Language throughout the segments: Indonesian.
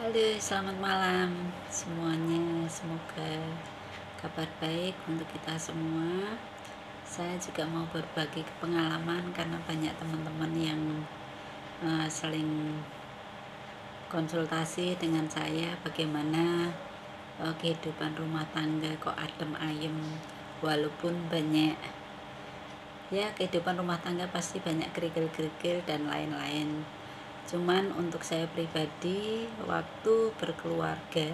Halo, selamat malam semuanya. Semoga kabar baik untuk kita semua. Saya juga mau berbagi pengalaman karena banyak teman-teman yang saling konsultasi dengan saya bagaimana kehidupan rumah tangga kok adem ayem walaupun banyak kehidupan rumah tangga pasti banyak kerikil-kerikil dan lain-lain. Cuman untuk saya pribadi, waktu berkeluarga,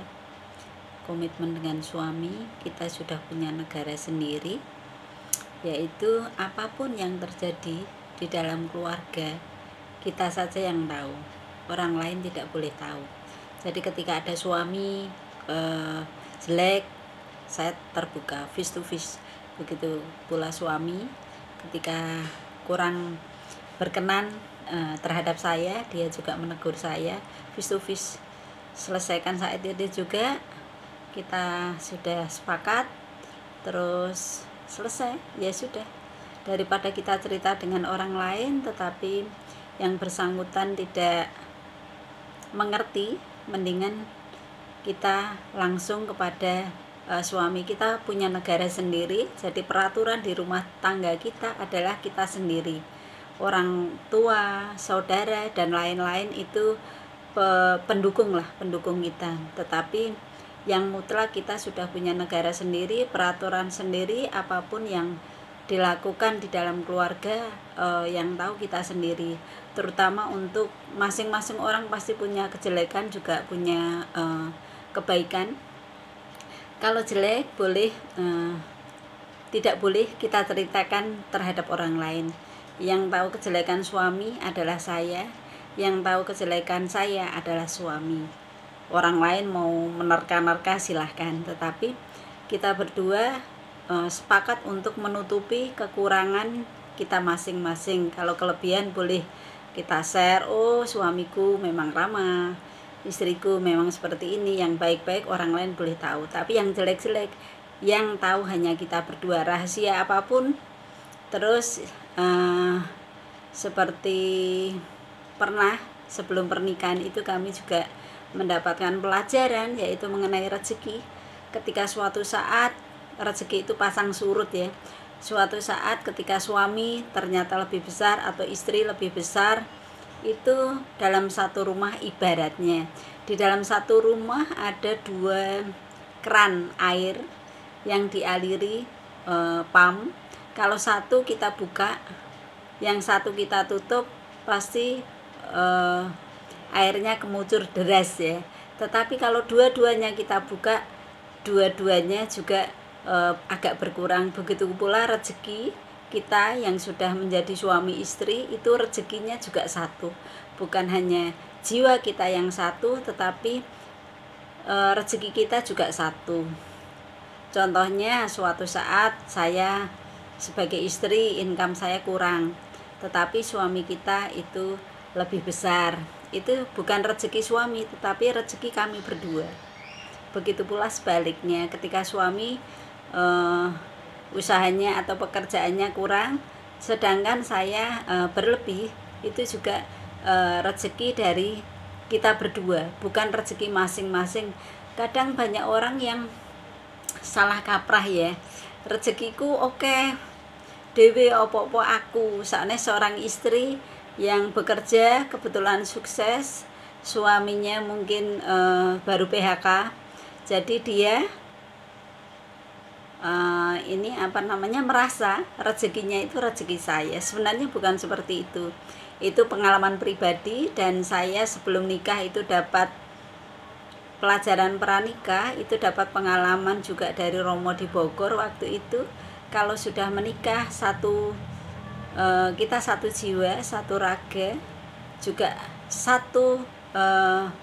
komitmen dengan suami, kita sudah punya negara sendiri, yaitu apapun yang terjadi di dalam keluarga, kita saja yang tahu, orang lain tidak boleh tahu. Jadi ketika ada suami jelek, saya terbuka face to face. Begitu pula suami ketika kurang berkenan terhadap saya, dia juga menegur saya face to face. Selesaikan saat itu juga, kita sudah sepakat, terus selesai, ya sudah. Daripada kita cerita dengan orang lain tetapi yang bersangkutan tidak mengerti, mendingan kita langsung kepada suami. Kita punya negara sendiri, jadi peraturan di rumah tangga kita adalah kita sendiri. Orang tua, saudara, dan lain-lain itu pendukung kita. Tetapi yang mutlak kita sudah punya negara sendiri, peraturan sendiri, apapun yang dilakukan di dalam keluarga yang tahu kita sendiri. Terutama untuk masing-masing orang pasti punya kejelekan, juga punya kebaikan. Kalau jelek tidak boleh kita ceritakan terhadap orang lain. Yang tahu kejelekan suami adalah saya, yang tahu kejelekan saya adalah suami. Orang lain mau menerka-nerka silahkan, tetapi kita berdua sepakat untuk menutupi kekurangan kita masing-masing. Kalau kelebihan boleh kita share, oh suamiku memang ramah, istriku memang seperti ini. Yang baik-baik orang lain boleh tahu, tapi yang jelek-jelek yang tahu hanya kita berdua, rahasia apapun. Terus seperti pernah sebelum pernikahan itu kami juga mendapatkan pelajaran, yaitu mengenai rezeki. Ketika suatu saat rezeki itu pasang surut ya, suatu saat ketika suami ternyata lebih besar atau istri lebih besar, itu dalam satu rumah, ibaratnya di dalam satu rumah ada 2 keran air yang dialiri pump. Kalau satu kita buka, yang satu kita tutup, pasti airnya kemucur deras ya. Tetapi kalau dua-duanya kita buka, dua-duanya juga agak berkurang. Begitu pula rezeki kita yang sudah menjadi suami istri, itu rezekinya juga satu. Bukan hanya jiwa kita yang satu, tetapi rezeki kita juga satu. Contohnya, suatu saat saya sebagai istri, income saya kurang, tetapi suami kita itu lebih besar. Itu bukan rezeki suami, tetapi rezeki kami berdua. Begitu pula sebaliknya, ketika suami usahanya atau pekerjaannya kurang, sedangkan saya berlebih, itu juga rezeki dari kita berdua, bukan rezeki masing-masing. Kadang banyak orang yang salah kaprah ya, rezekiku oke, dewe opo-opo aku. Soalnya seorang istri yang bekerja kebetulan sukses, suaminya mungkin baru PHK, jadi dia merasa rezekinya itu rezeki saya. Sebenarnya bukan seperti itu. Itu pengalaman pribadi, dan saya sebelum nikah itu dapat pelajaran pranikah, itu dapat pengalaman juga dari Romo di Bogor waktu itu. Kalau sudah menikah, kita satu jiwa, satu raga, juga satu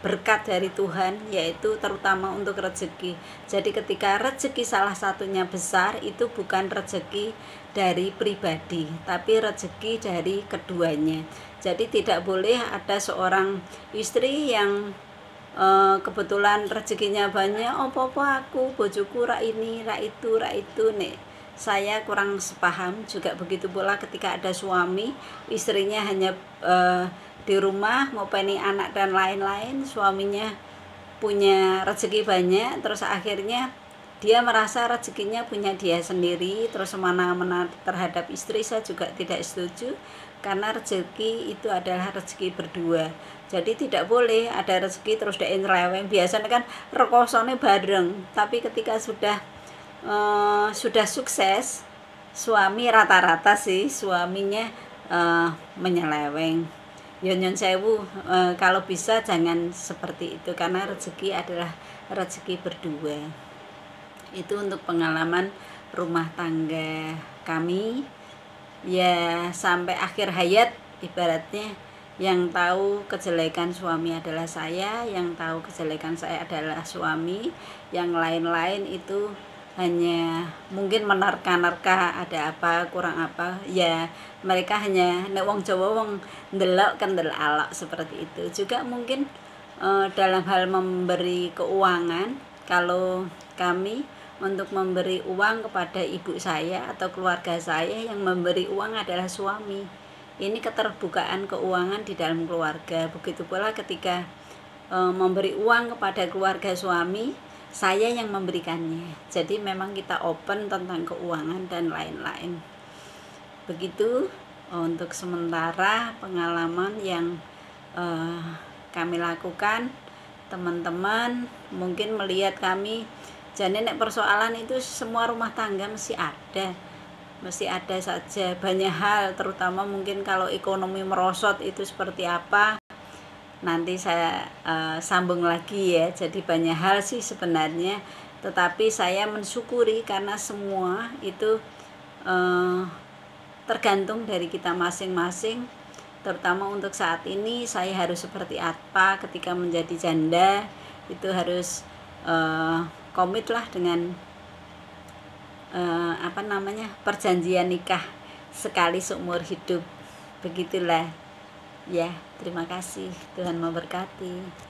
berkat dari Tuhan, yaitu terutama untuk rezeki. Jadi ketika rezeki salah satunya besar, itu bukan rezeki dari pribadi, tapi rezeki dari keduanya. Jadi tidak boleh ada seorang istri yang kebetulan rezekinya banyak, opo-opo aku, bojoku ra ini, ra itu nih. Saya kurang sepaham. Juga begitu pula ketika ada suami, istrinya hanya di rumah ngopeni anak dan lain-lain, suaminya punya rezeki banyak, terus akhirnya dia merasa rezekinya punya dia sendiri, terus semena-mena terhadap istri. Saya juga tidak setuju, karena rezeki itu adalah rezeki berdua. Jadi tidak boleh ada rezeki terus dia nyeleweng. Biasanya kan rekosone bareng, tapi ketika sudah sukses, suami rata-rata sih suaminya menyeleweng. Nyon sewu, kalau bisa jangan seperti itu, karena rezeki adalah rezeki berdua. Itu untuk pengalaman rumah tangga kami ya, sampai akhir hayat. Ibaratnya yang tahu kejelekan suami adalah saya, yang tahu kejelekan saya adalah suami, yang lain-lain itu hanya mungkin menerka-nerka ada apa, kurang apa, ya mereka hanya nek wong Jawa wong ndelok kan ndelok alok, seperti itu. Juga mungkin dalam hal memberi keuangan, kalau kami untuk memberi uang kepada ibu saya atau keluarga saya, yang memberi uang adalah suami. Ini keterbukaan keuangan di dalam keluarga. Begitu pula ketika memberi uang kepada keluarga suami, saya yang memberikannya. Jadi memang kita open tentang keuangan dan lain-lain. Begitu untuk sementara pengalaman yang kami lakukan. Teman-teman mungkin melihat kami, jadi nek persoalan itu semua rumah tangga mesti ada saja banyak hal, terutama mungkin kalau ekonomi merosot itu seperti apa, nanti saya sambung lagi ya. Jadi banyak hal sih sebenarnya, tetapi saya mensyukuri karena semua itu tergantung dari kita masing-masing. Terutama untuk saat ini, saya harus seperti apa ketika menjadi janda, itu harus komitlah dengan perjanjian nikah sekali seumur hidup. Begitulah ya. Terima kasih, Tuhan memberkati.